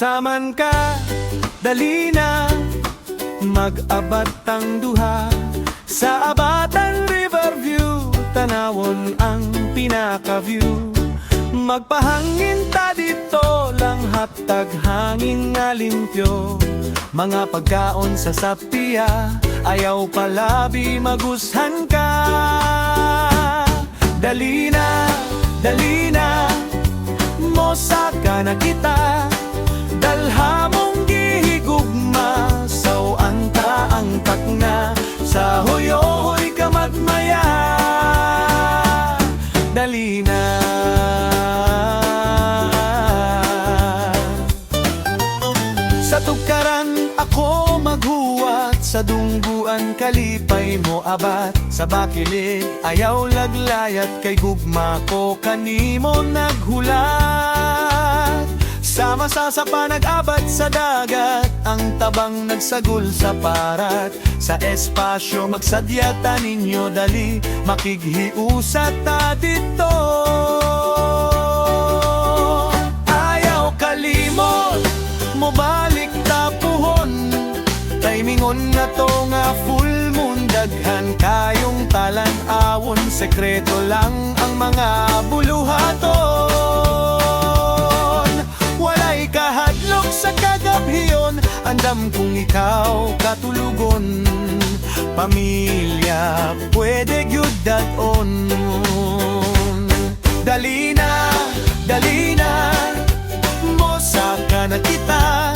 Usaman ka, dali na, mag-abat ang duha. Sa Abatan Riverview, tanawon ang pinaka-view. Magpahangin ta dito, lang hatag hangin nga limpyo. Mga pagkaon sa sapiya, ayaw palabi magushan ka. Dali na, mosaka na kita. Dalha mong gihigugma, saw anta ang takna. Sa hoyohoy ka magmaya. Dali na. Sa tugkaran ako maghuwat, sa dungguan kalipay mo abat. Sa bakilid ayaw laglayat, kay gugma ko kanimo naghulat. Sama sa nag-abat sa dagat, ang tabang nagsagul sa parat. Sa espasyo magsadyata ninyo dali, makighiusat ta dito. Ayaw kalimot, mobalik tapuhon. Timingon na to nga full moon, daghan kayong talan-awon. Sekreto lang ang mga buluhaton. Walay kahadlok sa kagabhiyon, andam kung ikaw katulugon. Pamilya pwede gyud daton. Dali na, mosaka na kita.